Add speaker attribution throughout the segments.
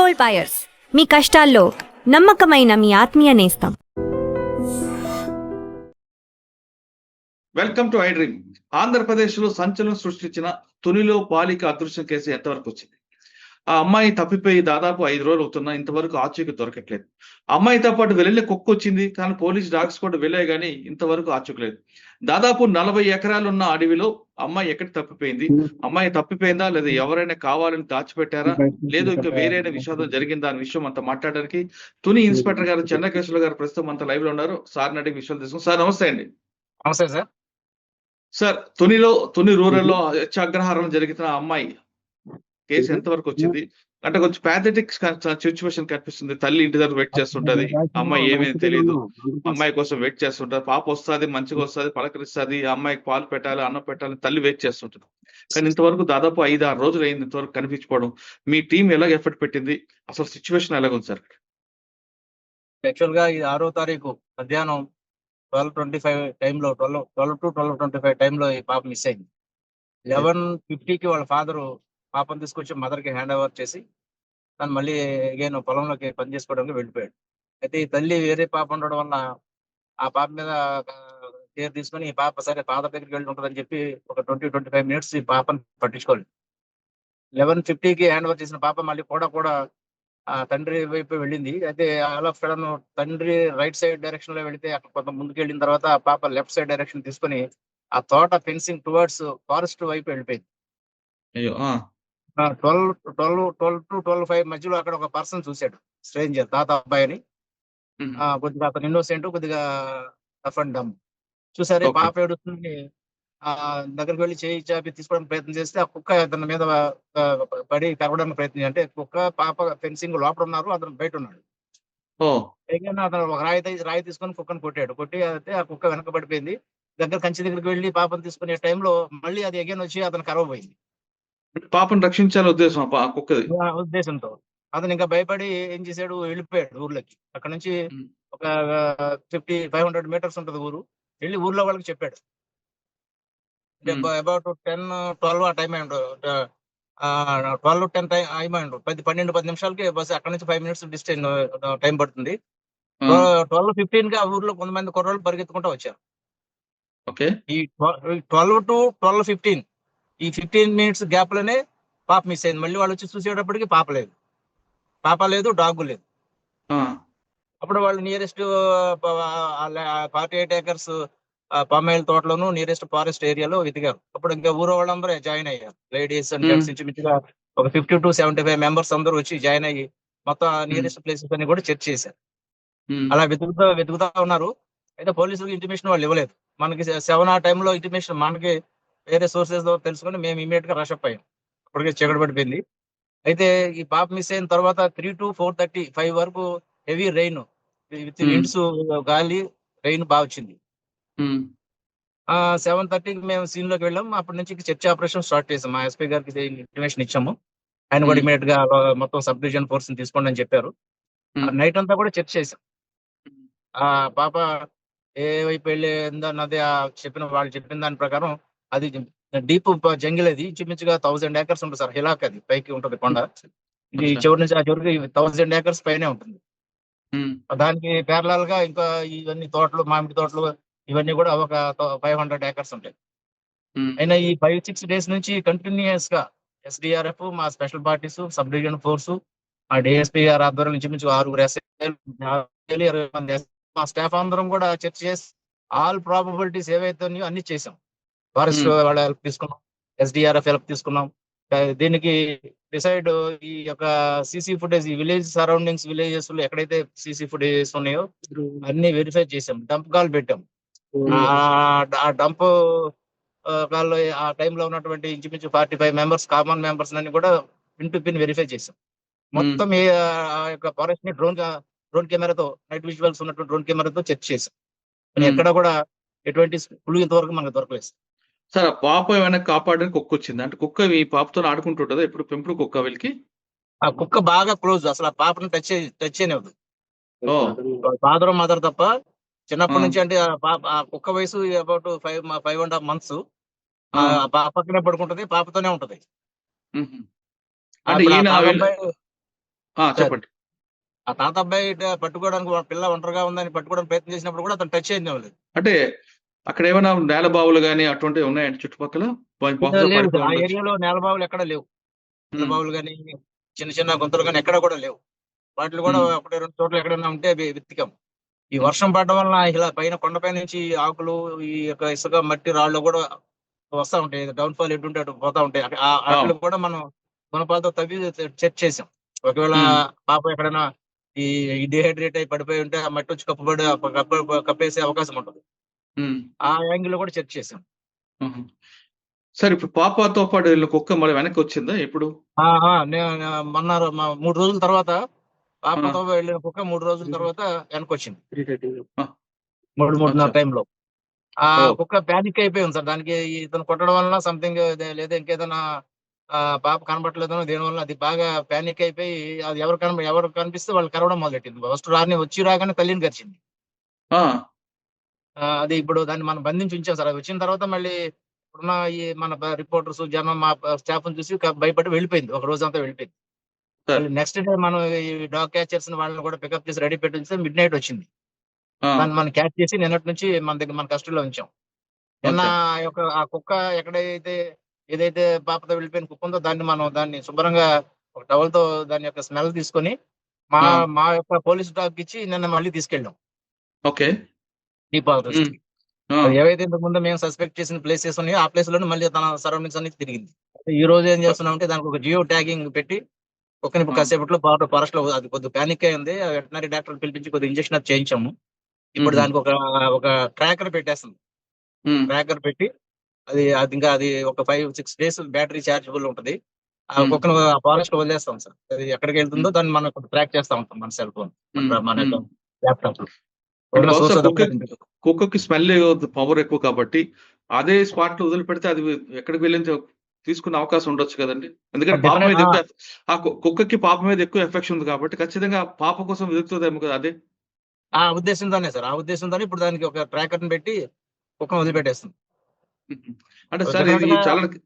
Speaker 1: Gold buyers, మీ కష్టాల్లో నమ్మకమైన మీ ఆత్మీయ నేస్తం.
Speaker 2: Welcome to I dream. ఆంధ్రప్రదేశ్లో సంచలనం సృష్టించిన తునిలో బాలిక అదృశ్యం కేసు ఎంతవరకు వచ్చింది? ఆ అమ్మాయి తప్పిపోయి దాదాపు 5 రోజులు అవుతున్నా ఇంతవరకు ఆచూకీ దొరకట్లేదు. అమ్మాయితో పాటు వెళ్ళే కుక్క వచ్చింది, కానీ పోలీస్ డాగ్స్ కూడా వెళ్ళాయి, కానీ ఇంతవరకు ఆచూకీ లేదు. దాదాపు 40 ఎకరాలున్న అడవిలో అమ్మాయి ఎక్కడ తప్పిపోయింది? అమ్మాయి తప్పిపోయిందా, లేదా ఎవరైనా కావాలని దాచిపెట్టారా, లేదు ఇంకా వేరైన విషాదం జరిగిందా అనే విషయం అంతా మాట్లాడడానికి తుని ఇన్స్పెక్టర్ గారు చెన్నకేశ్వర గారు ప్రస్తుతం అంతా లైవ్ లో ఉన్నారు. సార్ అడిగి విషయాలు తీసుకుని. సార్ నమస్తే అండి.
Speaker 3: నమస్తే సార్.
Speaker 2: సార్, తుని రూరల్లో అత్యాగ్రహారం జరుగుతున్న అమ్మాయి కేసు ఎంతవరకు వచ్చింది? అంటే కొంచెం ప్యాథెటిక్ సిచ్యువేషన్ కనిపిస్తుంది. తల్లి ఇంటి దగ్గర వెయిట్ చేస్తుంటది, అమ్మాయి ఏమీ తెలియదు, అమ్మాయి కోసం వెయిట్ చేస్తుంటారు. పాప వస్తుంది, మంచిగా వస్తుంది, పలకరిస్తుంది, అమ్మాయికి పాలు పెట్టాలి, అన్నం పెట్టాలి, తల్లి వెయిట్ చేస్తుంటది. కానీ ఇంతవరకు దాదాపు 5-6 రోజులు అయింది ఇంతవరకు కనిపించుకోవడం. మీ టీం ఎలాగ ఎఫర్ట్ పెట్టింది? అసలు సిచ్యువేషన్ ఎలాగుంది సార్?
Speaker 3: యాక్చువల్ గా ఇది 6వ తారీఖు మధ్యాహ్నం 12:25 టైంలో 12 to 12:25 టైంలో ఈ పాప మిస్ అయింది. 11:50కి వాళ్ళ ఫాదర్ పాపను తీసుకొచ్చి మదర్ కి హ్యాండ్ ఓవర్ చేసి తను మళ్ళీ అగైన్ పొలంలోకి పని చేసుకోవడానికి వెళ్ళిపోయాడు. అయితే ఈ తల్లి వేరే పాప ఉండడం వల్ల ఆ పాప మీద కేర్ తీసుకొని ఈ పాప సరే ఫాదర్ దగ్గరికి వెళ్ళి ఉంటుందని చెప్పి ఒక 20-25 మినిట్స్ ఈ పాపను పట్టించుకోలేదు. 11:50కి హ్యాండ్ ఓవర్ చేసిన పాప మళ్ళీ కూడా ఆ తండ్రి వైపు వెళ్ళింది. అయితే ఆల్ ఆఫ్ సడన్ తండ్రి రైట్ సైడ్ డైరెక్షన్ లో వెళితే అక్కడ కొంత ముందుకు వెళ్ళిన తర్వాత ఆ పాప లెఫ్ట్ సైడ్ డైరెక్షన్ తీసుకొని ఆ తోట ఫెన్సింగ్ టువర్డ్స్ ఫారెస్ట్ వైపు వెళ్ళిపోయింది.
Speaker 2: అయ్యో.
Speaker 3: 12-12-12-5 మధ్యలో అక్కడ ఒక పర్సన్ చూశాడు, స్ట్రేంజర్, తాత అబ్బాయి అని. కొద్దిగా అతను ఇన్నోసెంట్, కొద్దిగా టఫ్ అండ్ డమ్. చూసారే
Speaker 2: Okay.
Speaker 3: పాప ఏడుస్తుంది, దగ్గరికి వెళ్ళి చేయి చాపి తీసుకోవడానికి ప్రయత్నం చేస్తే ఆ కుక్క అతని మీద పడి కరవడానికి ప్రయత్నం, అంటే కుక్క పాప ఫెన్సింగ్ లోపల ఉన్నారు, అతను బయట ఉన్నాడు.
Speaker 2: ఓ
Speaker 3: పైగా అతను ఒక రాయి తీసుకొని కుక్కను కొట్టాడు. కొట్టి అయితే ఆ కుక్క వెనక పడిపోయింది. కంచి దగ్గరికి వెళ్ళి పాపను తీసుకునే టైంలో మళ్ళీ అది అగైన్ వచ్చి అతను కరవబోయింది.
Speaker 2: పాపను రక్షించాలని ఉద్దేశం ఆ కుక్కది.
Speaker 3: ఆ ఉద్దేశంతో అతను ఇంకా భయపడి ఏం చేశాడు, వెళ్ళిపోయాడు ఊర్లోకి. అక్కడ నుంచి ఒక 500 మీటర్స్ ఉంటుంది ఊరు. వెళ్ళి ఊర్లో వాళ్ళకి చెప్పాడు. అబౌట్ 10-12 ఆ టైం అయ్యి 12-10 టైం అయిపోయిండు. 12 నిమిషాలకి బస్ అక్కడ నుంచి 5 మినిట్స్ డిస్టెన్స్ టైం పడుతుంది. 12:15 కి ఆ ఊర్లో కొంతమంది కుర్రోళ్ళు పరిగెత్తుకుంటూ వచ్చారు.
Speaker 2: ఓకే.
Speaker 3: ఈ 12 to 12:15 ఈ 15 మినిట్స్ గ్యాప్ లోనే పాప మిస్ అయింది. మళ్ళీ వాళ్ళు వచ్చి చూసేటప్పటికి పాప లేదు, డాగ్ లేదు. అప్పుడు వాళ్ళు నియరెస్ట్ 48 ఏకర్స్ పామాయిల్ తోటలోను నియరెస్ట్ ఫారెస్ట్ ఏరియాలో వెతికారు. అప్పుడు ఇంకా ఊరు వాళ్ళందరూ జాయిన్ అయ్యారు. లేడీస్ అండ్ జెంట్స్ ఇంచుమించుగా ఒక 50 to 75 మెంబర్స్ అందరూ వచ్చి జాయిన్ అయ్యి మొత్తం నియరెస్ట్ ప్లేసెస్ అని కూడా చెక్ చేశారు. అలా వెతుకుతా ఉన్నారు. అయితే పోలీసులకు ఇంటిమేషన్ వాళ్ళు ఇవ్వలేదు. మనకి 7 ఆ టైంలో ఇంటిమేషన్ మనకి వేరే సోర్సెస్ ద్వారా తెలుసుకొని మేము ఇమీడియట్ గా రష్ అప్ అయ్యాం. అప్పటికే చీకటి పడిపోయింది. అయితే ఈ పాప మిస్ అయిన తర్వాత 3 to 4:35 వరకు హెవీ రెయిన్ విత్ విండ్స్, గాలి, రెయిన్ బాగా వచ్చింది. 7:30కి మేము సీన్ లోకి వెళ్ళాం. అప్పటి నుంచి చర్చ్ ఆపరేషన్ స్టార్ట్ చేసాం. మా ఎస్పీ గారికి ఇంటిమేషన్ ఇచ్చాము. ఆయన కూడా ఇమీడియట్ గా మొత్తం సబ్ డివిజన్ ఫోర్స్ ని తీసుకోండి అని చెప్పారు. నైట్ అంతా కూడా చర్చ్ చేసాం. ఆ పాప ఏ వైపు వెళ్ళిందన్నది వాళ్ళు చెప్పిన దాని ప్రకారం అది డీప్ జంగిల్, అది ఇంచుమించుగా 1000 ఏకర్స్ ఉంటుంది సార్. హిలాక్, అది పైకి ఉంటుంది కొండ. ఇది చివరి నుంచి ఆ చివరికి 1000 ఏకర్స్ పైనే ఉంటుంది. దానికి ప్యారలల్ గా ఇంకా ఇవన్నీ తోటలు, మామిడి తోటలు, ఇవన్నీ కూడా ఒక 500 ఏకర్స్ ఉంటాయి. అయినా ఈ 5-6 డేస్ నుంచి కంటిన్యూస్ గా SDRF, మా special parties, sub division force, మా డిఎస్పీ గారి ఆధ్వర్యంలో ఇంచుమించు 6 20 మంది మా స్టాఫ్ అందరం కూడా చర్చ చేసి ఆల్ ప్రాబబిలిటీస్ ఏవైతే ఉన్నాయో అన్ని చేసాం. ఫారెస్ట్ వాళ్ళ హెల్ప్ తీసుకున్నాం, SDRF హెల్ప్ తీసుకున్నాం. దీనికి డిసైడ్ ఈ యొక్క సీసీ ఫుటేజ్, ఈ విలేజెస్ లో ఎక్కడైతే సీసీ ఫుటేజెస్ ఉన్నాయో అన్ని వెరిఫై చేసాం. డంప్ కాల్ పెట్టాం. ఆ డంప్ కాల్ ఆ టైంలో ఉన్నటువంటి ఇంచుమించు 45 మెంబర్స్, కామన్ మెంబర్స్ అన్ని కూడా పిన్ టు పిన్ వెరిఫై చేసాం. మొత్తం ఆ యొక్క ఫారెస్ట్ ని డ్రోన్ కెమెరాతో, నైట్ విజువల్స్ ఉన్నటువంటి డ్రోన్ కెమెరాతో చెక్ చేసాం. ఎక్కడ కూడా ఎటువంటి పులుగు ఇంతవరకు మనకు దొరకలేదు.
Speaker 2: సార్, ఆ పాప ఏమైనా కాపాడడానికి కుక్క వచ్చింది అంటే కుక్క ఈ పాపతో ఆడుకుంటుంటదా? ఎప్పుడు పెంపుడు కుక్క వీళ్ళకి?
Speaker 3: ఆ కుక్క బాగా క్లోజ్, అసలు ఆ పాపను టచ్ చేయనివ్వదు. ఫాదర్ మదర్ తప్ప. చిన్నప్పటి నుంచి, అంటే ఆ కుక్క వయసు అబౌట్ 5.5 months. పక్కనే పడుకుంటది, పాపతోనే ఉంటది.
Speaker 2: అంటే ఈయన చెప్పండి.
Speaker 3: ఆ తాత అబ్బాయి పట్టుకోవడానికి పిల్ల ఒంటరిగా ఉందని పట్టుకోవడానికి ప్రయత్నం చేసినప్పుడు కూడా అతను టచ్ అయింది లేదు.
Speaker 2: అంటే అక్కడ ఏమైనా నేల బావులు గాని అటువంటివి ఉన్నాయండి చుట్టుపక్కల? బహుశా
Speaker 3: లేవు సార్.
Speaker 2: పడిపోయి
Speaker 3: ఆ
Speaker 2: ఉండొచ్చు.
Speaker 3: ఏరియాలో నేలబావులు ఎక్కడ లేవు. నేలబావులు గాని, చిన్న చిన్న గుంతలు గాని ఎక్కడ కూడా లేవు. వాటిలో కూడా
Speaker 2: హ్మ్.
Speaker 3: ఒకటి 2 చోట్ల ఎక్కడైనా ఉంటే అవి వెతికాం. ఈ
Speaker 2: హ్మ్.
Speaker 3: వర్షం పడడం వలన ఇలా పైన కొండపై నుంచి ఆకులు, ఈ యొక్క ఇసుక, మట్టి, రాళ్ళు కూడా వస్తా ఉంటాయి. డౌన్ ఫాల్ ఎటుంటే అటు పోతా ఉంటాయి.
Speaker 2: అవును.
Speaker 3: అట్లా కూడా మనం గుణపాలతో తవ్వి చెక్ చేసాం. ఒకవేళ
Speaker 2: హ్మ్.
Speaker 3: పాప ఎక్కడైనా ఈ డిహైడ్రేట్ అయి పడిపోయి ఉంటే ఆ మట్టి వచ్చి కప్పేసే అవకాశం ఉంటుంది.
Speaker 2: హ్మ్.
Speaker 3: ఆ యాంగిల్ లో కూడా చెక్ చేసాం.
Speaker 2: హుహు. సరే ఇప్పుడు పాపతో పాటు వెళ్ళిన కుక్క మళ్ళీ వెనక్కొచ్చిందా ఎప్పుడు?
Speaker 3: ఆ! ఆ! మొన్న 3 రోజుల తర్వాత
Speaker 2: ఆ!
Speaker 3: పాపతో వెళ్ళిన కుక్క 3 రోజుల తర్వాత వెనకొచ్చింది.
Speaker 2: ఆ!
Speaker 3: 3:30
Speaker 2: అచ్చా!
Speaker 3: టైంలో. ఆ
Speaker 2: ఓహ్!
Speaker 3: కుక్క పానిక్ అయిపోయింది సార్. దానికి ఇతను కొట్టడం వలన సంథింగ్ లేదా ఇంకేదైనా పాప కనపడట్లేదనో దేనివల్ల అది బాగా పానిక్ అయిపోయి అది ఎవరు కనిపిస్తే వాళ్ళు కరవడం మొదలెట్టింది. ఫస్ట్ రాగానే తల్లిని కరిచింది.
Speaker 2: ఆ!
Speaker 3: అది ఇప్పుడు దాన్ని మనం బంధించి ఉంచాం సార్. అది వచ్చిన తర్వాత మళ్ళీ ఇప్పుడున్న ఈ మన రిపోర్టర్స్, జనం, మా స్టాఫ్‌ని చూసి భయపడి వెళ్ళిపోయింది. ఒక రోజంతా వెళ్ళిపోయింది.
Speaker 2: సార్.
Speaker 3: మళ్ళీ నెక్స్ట్ డే మనం ఈ డాగ్ క్యాచర్స్ వాళ్ళని కూడా పికప్ చేసి రెడీ పెట్టి ఉంచితే మిడ్‌నైట్ వచ్చింది.
Speaker 2: ఆ!
Speaker 3: దాన్ని మనం క్యాచ్ చేసి నిన్నటి నుంచి మన కస్టడీలో ఉంచాం. నిన్న
Speaker 2: ఓకే.
Speaker 3: ఆ కుక్క ఏదైతే పాపతో వెళ్ళిపోయిన కుక్క ఉందో దాన్ని శుభ్రంగా ఒక టవల్‌తో దాని యొక్క స్మెల్ తీసుకొని మా
Speaker 2: ఆ!
Speaker 3: మా యొక్క పోలీస్ డాగ్‌కి ఇచ్చి నిన్న మళ్ళీ తీసుకెళ్ళాం
Speaker 2: ఓకే.
Speaker 3: డీప్
Speaker 2: హ్మ్.
Speaker 3: రెస్ట్‌కి.
Speaker 2: ఆ!
Speaker 3: అది ఏవైతే ఇంతకుముందు మేము సస్పెక్ట్ చేసిన ప్లేసెస్ ఉన్నాయో ఆ ప్లేస్‌లోనే మళ్ళీ తన సరౌండింగ్స్ అన్ని తిరిగింది. అయితే ఈ రోజు ఏం
Speaker 2: ప
Speaker 3: చేస్తున్నామంటే దానికి ఒక జియో ట్యాగింగ్ పెట్టి కుక్కని ఇప్పుడు
Speaker 2: ఆ!
Speaker 3: కాసేపట్లో ఫారెస్ట్‌లో అది కొద్దిగా పానిక్ అయింది. వెటర్నరీ డాక్టర్‌ని పిలిపించి కొద్దిగా ఇంజెక్షన్ అది చేయించాము. ఇప్పుడు
Speaker 2: హుహు.
Speaker 3: దానికి ఒక ట్రాకర్ పెట్టేస్తాం.
Speaker 2: హ్మ్.
Speaker 3: ట్రాకర్ పెట్టి అది ఒక 5, 6 డేస్ బ్యాటరీ చార్జబుల్ ఉంటది. ఆ
Speaker 2: హ్మ్.
Speaker 3: కుక్కను ఆ ఫారెస్ట్‌లో వదిలేస్తాం సార్. అది
Speaker 2: హ్మ్.
Speaker 3: ఎక్కడికెళ్తుందో దాన్ని మనం ట్రాక్ చేస్తా ఉంటాం మన సెల్ ఫోన్,
Speaker 2: హ్మ్.
Speaker 3: మన యొక్క
Speaker 2: హ్మ్.
Speaker 3: ల్యాప్‌టాప్‌లో.
Speaker 2: అంటే
Speaker 3: ఏదైనా
Speaker 2: బహుశా
Speaker 3: సోర్స్ అది ఒకటే ఉంటుంది.
Speaker 2: కుక్కకి స్మెల్ పవర్ ఎక్కువ కాబట్టి, అదే స్పాట్‌లో వదిలిపెడితే అది ఎక్కడికి వెళ్ళిందో తీసుకునే అవకాశం ఉండొచ్చు కదండీ! ఎందుకంటే పాప
Speaker 3: డెఫినెట్
Speaker 2: మీద ఎక్కువ ఆ కుక్కకి పాప మీద ఎక్కువ ఎఫెక్షన్ ఉంది కాబట్టి ఖచ్చితంగా పాప కోసం వెతుకుతదేమో కదా! అదే.
Speaker 3: ఆ ఉద్దేశంతోనే సార్. ఆ ఉద్దేశంతోనే ఇప్పుడు దానికి ఒక ట్రాకర్‌ని పెట్టి కుక్కను
Speaker 2: హ్మ్.
Speaker 3: వదిలిపెట్టేస్తాం.
Speaker 2: హుహు. అంటే సార్ ఇది ఈ
Speaker 3: డెఫినెట్‌గా
Speaker 2: చలనకి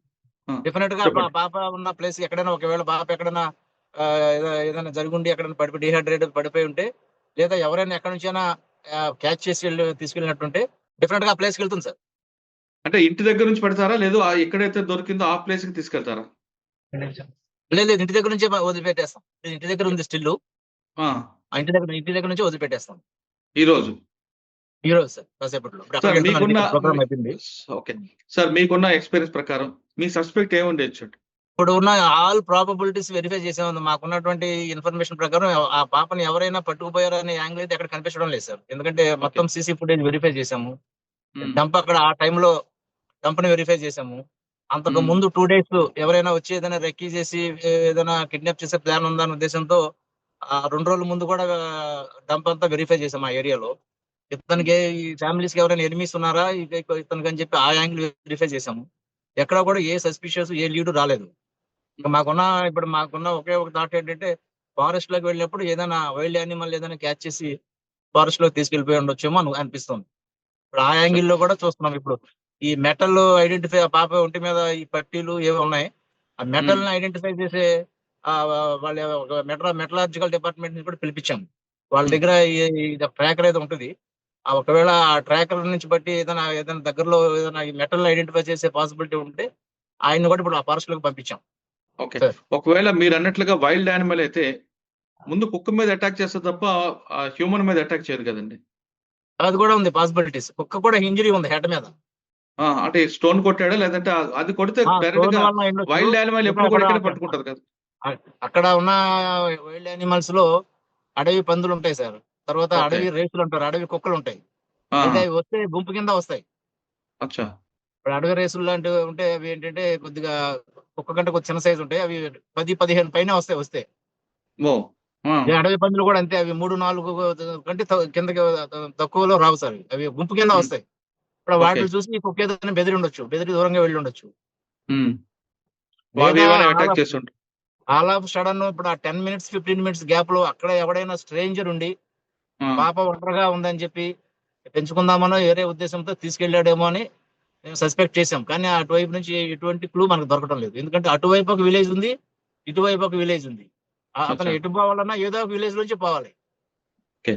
Speaker 2: ఆ!
Speaker 3: డెఫినెట్‌గా
Speaker 2: చెప్పండి.
Speaker 3: పాప ఉన్న ప్లేస్ ఎక్కడైనా ఒకవేళ పాప ఎక్కడైనా ఏదైనా జరిగుండి ఎక్కడైనా డీహైడ్రేట్ పడిపోయి ఉంటే, లేదా ఎవరైనా ఎక్కడి నుంచైనా క్యాచ్ చేసి తీసుకెళ్ళినట్టుంటే డెఫినెట్‌గా ఆ ప్లేస్‌కెళ్తుంది సార్.
Speaker 2: అంటే ఇంటి దగ్గర నుంచి పెడతారా? లేదు ఎక్కడైతే దొరికిందో ఆ ప్లేస్‌కి తీసుకెళ్తారా?
Speaker 3: లేదు ఇంటి దగ్గర నుంచే వదిలిపెట్టేస్తాం. ఇంటి దగ్గర ఉంది స్టిల్లు.
Speaker 2: ఆ!
Speaker 3: ఇంటి దగ్గర నుంచే వదిలిపెట్టేస్తాం.
Speaker 2: ఈరోజు.
Speaker 3: ఈరోజు సార్ కాసేపట్లో. ఇప్పుడు
Speaker 2: సార్
Speaker 3: అక్కడికెళ్తున్నాం.
Speaker 2: మీకున్న
Speaker 3: ఇక్కడ
Speaker 2: మీ
Speaker 3: ప్రోగ్రామ్ అయిపోయింది.
Speaker 2: ఓకే. సార్ మీకున్న ఎక్స్‌పీరియన్స్ ప్రకారం మీ సస్పెక్ట్ ఏముండొచ్చండి?
Speaker 3: ఇప్పుడు ఉన్న ఆల్ ప్రాబబిలిటీస్ వెరిఫై చేసాం. మాకున్నటువంటి ఇన్ఫర్మేషన్ ప్రకారం ఆ పాపని ఎవరైనా పట్టుకుపోయారు అనే యాంగిల్ అయితే ఎక్కడ కనిపించడం లేదు సార్. ఎందుకంటే
Speaker 2: ఓకే.
Speaker 3: మొత్తం సీసీ ఫుటేజ్ వెరిఫై చేసాము.
Speaker 2: హ్మ్.
Speaker 3: అక్కడ ఆ టైంలో డంప్‌ని వెరిఫై చేసాము. అంతకు
Speaker 2: హ్మ్.
Speaker 3: ముందు 2 డేస్ ఎవరైనా వచ్చి ఏదైనా రెక్కీ చేసి ఏదైనా కిడ్నాప్ చేసే ప్లాన్ ఉందా అనే ఉద్దేశంతో 2 రోజుల ముందు కూడా డంప్ అంతా వెరిఫై చేసాం ఆ ఏరియాలో.
Speaker 2: హ్మ్.
Speaker 3: ఇతనికి ఈ ఫ్యామిలీస్‌కి ఎవరైనా ఎనిమీస్ ఉన్నారా? ఇతనికని చెప్పి ఆ యాంగిల్ వెరిఫై చేసాము. ఎక్కడ కూడా ఏ సస్పిషియస్ ఏ లీడు రాలేదు. ఇక
Speaker 2: హ్మ్.
Speaker 3: మాకున్న ఒకే ఒక థాట్ ఏంటంటే, ఫారెస్ట్‌లోకి వెళ్ళినప్పుడు ఏదైనా వైల్డ్ యానిమల్ ఏదైనా క్యాచ్ చేసి ఫారెస్ట్‌లోకి తీసుకెళ్ళిపోయి ఉండొచ్చేమో అనిపిస్తుంది. ఇప్పుడు ఆ
Speaker 2: సార్.
Speaker 3: యాంగిల్‌లో కూడా చూస్తున్నాం ఇప్పుడు. ఈ మెటల్ ఐడెంటిఫై ఆ పాప ఒంటి మీద ఈ పట్టీలు ఏవో ఉన్నాయి. ఆ
Speaker 2: హ్మ్.
Speaker 3: మెటల్‌ని ఐడెంటిఫై చేసే వాళ్ళ ఒక మెటలర్జికల్ డిపార్ట్‌మెంట్ నుంచి కూడా పిలిపించాము. వాళ్ళ
Speaker 2: హ్మ్.
Speaker 3: దగ్గర ఇది ట్రాకర్ ఏదో ఉంటది. ఒకవేళ ఆ ట్రాకర్ నుంచి బట్టి ఏదైనా దగ్గరలో ఏదైనా ఈ మెటల్‌ని ఐడెంటిఫై చేసే పాసిబిలిటీ ఉంటే ఆయన్ని కూడా ఇప్పుడు ఆ ఫారెస్ట్‌లోకి పంపించాం.
Speaker 2: ఓకే.
Speaker 3: సార్.
Speaker 2: ఒకవేళ మీరన్నట్లుగా వైల్డ్ యానిమల్ అయితే ముందు కుక్క మీద అటాక్ చేస్తది తప్ప హ్యూమన్ మీద అటాక్ చేయదు కదండీ!
Speaker 3: అది కూడా ఉంది పాసిబిలిటీస్. కుక్క కూడా ఇంజ్యూరీ ఉంది హెడ్ మీద.
Speaker 2: అంటే స్టోన్ కొట్టాడా? లేదంటే అది కొడితే
Speaker 3: స్టోన్
Speaker 2: డైరెక్ట్‌గా
Speaker 3: వలన అయ్యుండొచ్చు.
Speaker 2: వైల్డ్ యానిమల్
Speaker 3: లేదా
Speaker 2: ఎప్పుడు కూడా
Speaker 3: అక్కడ
Speaker 2: ఇక్కడే పట్టుకుంటది కదా!
Speaker 3: అక్కడ ఉన్న వైల్డ్ యానిమల్స్‌లో అడవి పందులుంటాయి సార్. తర్వాత
Speaker 2: ఓకే.
Speaker 3: అడవి రేసులంటారు. అడవి కుక్కలుంటాయి.
Speaker 2: ఆ!
Speaker 3: అయితే అవి వస్తే గుంపు కింద వస్తాయి.
Speaker 2: అచ్చా!
Speaker 3: ఇప్పుడు అడవి రేసులు లాంటివి ఉంటే అవి ఏంటంటే కొద్దిగా కుక్క కంటే కొద్దిగా చిన్న సైజ్ ఉంటాయి. అవి 10, 15 పైనే వస్తే.
Speaker 2: ఓహ్! ఆ!
Speaker 3: ఈ అడవి పందులు కూడా అంతే. అవి 3, 4 కంటే కిందకి తక్కువలో రావు సార్ అవి. అవి గుంపు కింద
Speaker 2: హ్మ్.
Speaker 3: వస్తాయి. ఇప్పుడు
Speaker 2: ఓకే.
Speaker 3: వాటిని చూసి ఈ కుక్క ఏదైనా బెదిరి ఉండొచ్చు. దూరంగా వెళ్ళుండొచ్చు.
Speaker 2: హ్మ్. అవి
Speaker 3: లేదా
Speaker 2: ఏమైనా అటాక్ చేసుంటాయి.
Speaker 3: ఆల్ ఆఫ్ సడెన్ ఇప్పుడు ఆ 10 మినిట్స్, 15 మినిట్స్ గ్యాప్‌లో అక్కడ ఎవడైనా స్ట్రేంజర్ ఉండి
Speaker 2: ఆ!
Speaker 3: పాప ఒంటరిగా ఉందని చెప్పి పెంచుకుందామనో వేరే ఉద్దేశంతో తీసుకెళ్ళాడేమో అని మేము సస్పెక్ట్ చేసాం. కానీ అటువైపు నుంచి ఎటువంటి క్లూ మనకు దొరకటం లేదు. ఎందుకంటే అటువైపు ఒక విలేజ్ ఉంది. ఇటువైపు ఒక విలేజ్ ఉంది. అతను ఎటు పోవాలన్నా ఏదో ఒక విలేజ్ నుంచి పోవాలి.
Speaker 2: ఓకే.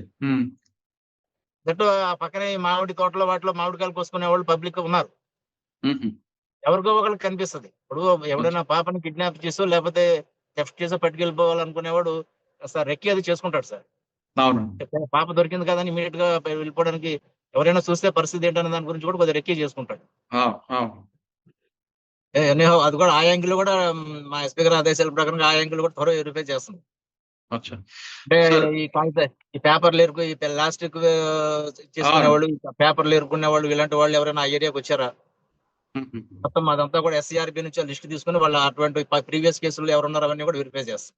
Speaker 3: దట్ ఆ పక్కనే ఈ మామిడి తోటలో వాటిలో మామిడికాయలు కోసుకునే వాళ్ళు పబ్లిక్ ఉన్నారు.
Speaker 2: హుహు.
Speaker 3: ఎవరికో ఒకరికి కనిపిస్తది. ఇప్పుడు ఎవడైనా పాపని కిడ్నాప్ చేసో లేకపోతే థెఫ్ట్ చేసో పట్టుకెళ్ళిపోవాలనుకునేవాడు సార్ రెక్కి అది చేసుకుంటాడు సార్.
Speaker 2: అవును.
Speaker 3: పాప దొరికింది కదా అని ఇమీడియట్ గా వెళ్ళిపోవడానికి ఎవరైనా చూస్తే పరిస్థితి ఏంటనే దాని గురించి కూడా కొద్దిగా రెక్కి చేసుకుంటాడు.
Speaker 2: అవును.
Speaker 3: ఎనీహౌ అది కూడా ఆ యాంగిల్ కూడా మా ఎస్పీ గారి ఆదేశాల ప్రకారంగా ఆ యాంగిల్ కూడా త్వరగా వెరిఫై చేస్తుంది.
Speaker 2: అచ్చా!
Speaker 3: అంటే
Speaker 2: సార్
Speaker 3: ఈ పేపర్లు ఎరుకు ఈ ప్లాస్టిక్ చేసుకునే వాళ్ళు, పేపర్లు ఎరుకునే వాళ్ళు, ఇలాంటి వాళ్ళు ఎవరైనా ఆ ఏరియాకి వచ్చారా?
Speaker 2: హుహు.
Speaker 3: మొత్తం అదంతా కూడా ఎస్సీఆర్బీ నుంచి లిస్ట్ తీసుకుని వాళ్ళు అటువంటి ప్రీవియస్ కేసులు ఎవరున్నారు అవన్నీ కూడా వెరిఫై చేస్తాం.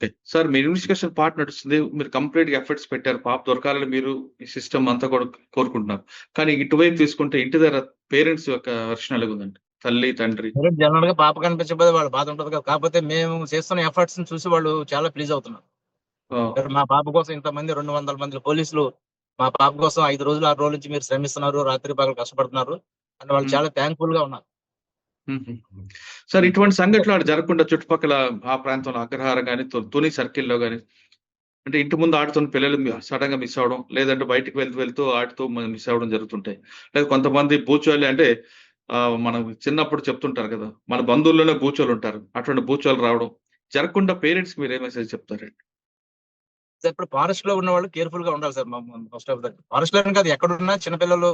Speaker 2: ఓకే. సార్ మీ ఇన్వెస్టిగేషన్ పార్ట్ నడుస్తుంది. మీరు కంప్లీట్‌గా ఎఫర్ట్స్ పెట్టారు. పాప దొరకాలని మీరు ఈ సిస్టమ్ అంతా కూడా కోరుకుంటున్నారు. కానీ ఇటువైపు తీసుకుంటే ఇంటి దగ్గర పేరెంట్స్ యొక్క వెర్షన్ ఎలాగుందండి? తల్లి, తండ్రి.
Speaker 3: జనరల్ గా పాప కనిపించకపోతే వాళ్ళ బాధ ఉంటది కదా. కాకపోతే మేము చేస్తున్న ఎఫర్ట్స్ ని చూసి వాళ్ళు చాలా ప్లీజ్ అవుతున్నారు.
Speaker 2: ఓహ్!
Speaker 3: మా పాప కోసం ఇంతమంది 200 మంది పోలీసులు మా పాప కోసం 5 రోజులు 6 రోజుల నుంచి మీరు శ్రమిస్తున్నారు, రాత్రి పగలు కష్టపడుతున్నారు అని వాళ్ళు
Speaker 2: హ్మ్.
Speaker 3: చాలా థ్యాంక్ఫుల్ గా ఉన్నారు.
Speaker 2: హుహు. సార్ ఇటువంటి సంఘటనలు అటు జరగకుండా చుట్టుపక్కల ఆ ప్రాంతంలో అగ్రహారం గాని, తుని సర్కిల్‌లో గాని అంటే ఇంటి ముందు ఆడుతున్న పిల్లలు సడెన్‌గా మిస్ అవ్వడం, లేదంటే బయటికి వెళ్తూ ఆడుతూ మిస్ అవ్వడం జరుగుతుంటాయి. లేదా కొంతమంది బూచోళ్ళు అంటే మనం చిన్నప్పుడు చెప్తుంటారు కదా! మన బంధువుల్లోనే బూచోళ్ళుంటారు. అటువంటి బూచోళ్ళు రావడం జరగకుండా పేరెంట్స్‌కి మీరేం మెసేజ్ చెప్తారండి?
Speaker 3: సార్ ఇప్పుడు ఫారెస్ట్ లో ఉన్న వాళ్ళు కేర్ఫుల్ గా ఉండాలి sir. First of that forest లోనే కాదు ఎక్కడున్నా చిన్నపిల్లలు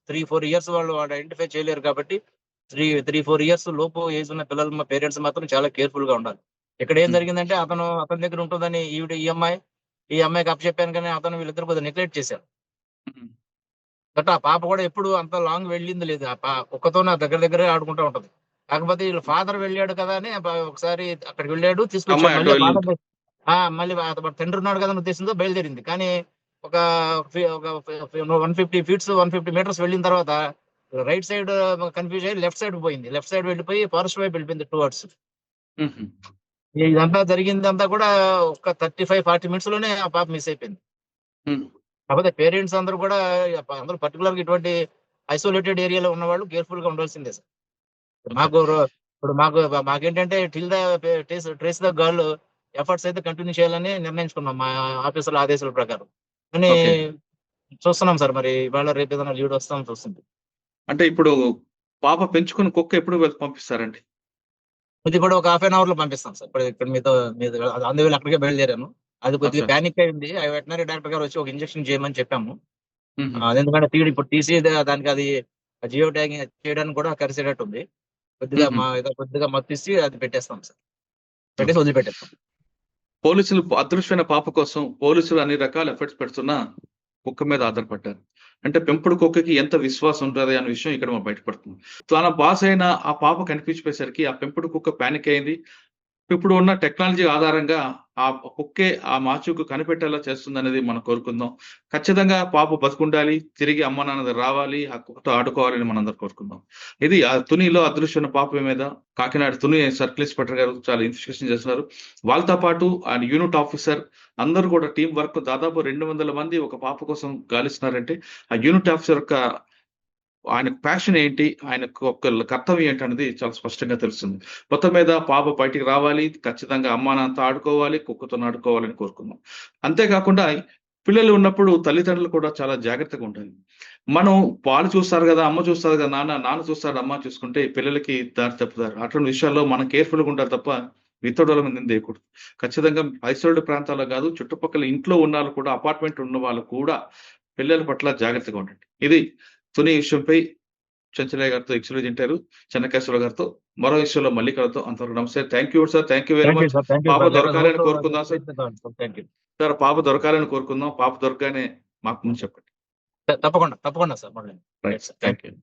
Speaker 3: 3-4 ఇయర్స్ వాళ్ళు ఐడెంటిఫై చేయలేరు కాబట్టి 3-4 ఇయర్స్ లోపు ఏజ్ ఉన్న పిల్లలు మా పేరెంట్స్ మాత్రం చాలా కేర్ఫుల్ గా ఉండాలి. ఇక్కడ ఏం
Speaker 2: హ్మ్.
Speaker 3: జరిగిందంటే అతని దగ్గర ఉంటుందని ఈ అమ్మాయికి అప్పచెప్పాను కానీ అతను వీళ్ళిద్దరు కొద్దిగా నెగ్లెక్ట్ చేశారు.
Speaker 2: హ్మ్.
Speaker 3: బట్ ఆ పాప కూడా ఎప్పుడు అంత లాంగ్ వెళ్ళింది లేదు. కుక్కతో నా దగ్గరే ఆడుకుంటూ ఉంటది. కాకపోతే వీళ్ళ ఫాదర్ వెళ్ళాడు కదా అని ఒకసారి అక్కడికి వెళ్ళాడు, తీసుకొచ్చాడు.
Speaker 2: అమ్మాయి అటు
Speaker 3: మళ్ళీ
Speaker 2: వెళ్ళింది.
Speaker 3: మళ్ళీ తండ్రి ఉన్నాడు కదా అనే ఉద్దేశంతో బయలుదేరింది. కానీ ఒక 150 ఫీట్స్ 150 మీటర్స్ వెళ్ళిన తర్వాత రైట్ సైడ్ కన్ఫ్యూజ్ అయ్యి లెఫ్ట్ సైడ్ పోయింది. లెఫ్ట్ సైడ్ వెళ్ళిపోయి ఫారెస్ట్ వైపు వెళ్ళిపోయింది టువర్డ్స్.
Speaker 2: హుహు.
Speaker 3: ఇదంతా జరిగిందంతా కూడా ఒక 35-40 మినిట్స్ లోనే ఆ పాప మిస్ అయిపోయింది.
Speaker 2: హ్మ్.
Speaker 3: కాకపోతే పేరెంట్స్ అందరూ కూడా అందరూ పర్టికులర్ గా ఇటువంటి ఐసోలేటెడ్ ఏరియాలో ఉన్న వాళ్ళు కేర్ఫుల్ గా ఉండాల్సిందే సార్.
Speaker 2: ఓకే.
Speaker 3: మాకు ఇప్పుడు మాకేంటంటే till the trace the girl efforts అయితే కంటిన్యూ చేయాలని నిర్ణయించుకున్నాం మా ఆఫీసుల ఆదేశాల ప్రకారం. కానీ
Speaker 2: ఓకే.
Speaker 3: చూస్తున్నాం సార్ మరి ఇవాళ రేపు ఏదైనా లీడ్ వస్తామని చూస్తుంది.
Speaker 2: అంటే ఇప్పుడు పాప పెంచుకున్న కుక్క ఎప్పుడు పంపిస్తారండి?
Speaker 3: ఇది కూడా ఒక హాఫ్ అన్ అవర్ లో పంపిస్తాం సార్. ఇప్పుడు ఇక్కడ మీతో అందువల్ల అక్కడికే బయలుదేరాను. అది కొద్దిగా
Speaker 2: అచ్చా!
Speaker 3: పానిక్ అయింది. ఆ వెటనరీ డాక్టర్ గారు వచ్చి ఒక ఇంజెక్షన్ చేయమని చెప్పాము.
Speaker 2: హుహు.
Speaker 3: అదెందుకంటే ఇప్పుడు తీసి దానికి అది జియో ట్యాగింగ్ చేయడానికి కూడా కలిసేటట్టు ఉంది.
Speaker 2: హుహు.
Speaker 3: కొద్దిగా మత్తిచ్చి అది పెట్టేస్తాం సార్.
Speaker 2: ఓకే.
Speaker 3: పెట్టేసి వదిలిపెట్టేస్తాం.
Speaker 2: పోలీసులు అదృశ్యమైన పాప కోసం పోలీసులు అన్ని రకాల ఎఫర్ట్స్ పెడుతున్నా కుక్క మీద ఆధారపడ్డారు. అంటే పెంపుడు కుక్కకి ఎంత విశ్వాసం ఉంటది అనే విషయం ఇక్కడ మనకు బయటపడుతుంది. తన బాస్ అయిన ఆ పాప కనిపించిపోయేసరికి ఆ పెంపుడు కుక్క పానిక్ అయింది. ఇప్పుడు ఉన్న టెక్నాలజీ ఆధారంగా ఆ కుక్కే ఆ మాచుకు కనిపెట్టేలా చేస్తుందనేది మనం కోరుకుందాం. ఖచ్చితంగా పాప బతికుండాలి. తిరిగి అమ్మ నాన్న దగ్గర రావాలి. ఆ కుక్కతో ఆడుకోవాలని మనందరం కోరుకుందాం. ఇది తునిలో అదృశ్యమైన పాప మీద కాకినాడ తుని సర్కిల్ ఇన్స్‌పెక్టర్ గారు చాలా ఇన్వెస్టిగేషన్ చేస్తున్నారు. వాళ్ళతో పాటు ఆయన యూనిట్ ఆఫీసర్ అందరూ కూడా టీమ్ వర్క్ దాదాపు 200 మంది ఒక పాప కోసం గాలిస్తున్నారంటే ఆ యూనిట్ ఆఫీసర్ యొక్క ఆయన ప్యాషన్ ఏంటి? ఆయనకు ఒక కర్తవ్యం ఏంటనేది చాలా స్పష్టంగా తెలుస్తుంది. మొత్తం మీద పాప బయటికి రావాలి. ఖచ్చితంగా అమ్మా నాన్నతో ఆడుకోవాలి. కుక్కతోని ఆడుకోవాలని కోరుకుందాం. అంతేకాకుండా పిల్లలు ఉన్నప్పుడు తల్లిదండ్రులు కూడా చాలా జాగ్రత్తగా ఉండాలి. మనం వాళ్ళు చూస్తారు గదా! అమ్మ చూస్తది గదా! నాన్న చూస్తాడు అమ్మ చూసుకుంటే పిల్లలకి దారి తప్పుతారు. అటువంటి విషయాల్లో మనం కేర్‌ఫుల్‌గా ఉండాలి తప్ప ఇతరుల మీద నిందేయకూడదు. ఖచ్చితంగా ఐసోలేటెడ్ ప్రాంతాల్లో గాదు చుట్టుపక్కల ఇంట్లో ఉన్నోళ్ళు కూడా అపార్ట్‌మెంట్ ఉన్న వాళ్ళు కూడా పిల్లల పట్ల జాగ్రత్తగా ఉండండి. ఇది తుని విషయంపై చెంచలయ్య గారితో ఎక్స్‌క్లూజివ్ ఇంటర్వ్యూ చెన్నకేశవరావు గారితో మరో విషయంలో మళ్ళీ కలుద్దాం. అంతవరకు నమస్తే. Thank you sir. Thank you very
Speaker 3: thank you
Speaker 2: much.
Speaker 3: Sir. Thank you
Speaker 2: పాప
Speaker 3: ఫర్ లెట్ us
Speaker 2: దొరకాలని
Speaker 3: ఆల్సో
Speaker 2: కోరుకుందాం సార్.
Speaker 3: Thank you.
Speaker 2: సార్ పాప దొరకాలని కోరుకుందాం. పాప దొరకగానే మాకు ముందు చెప్పండి.
Speaker 3: తప్పకుండా సార్. మళ్ళీ.
Speaker 2: Right.
Speaker 3: Right sir.
Speaker 2: Thank you.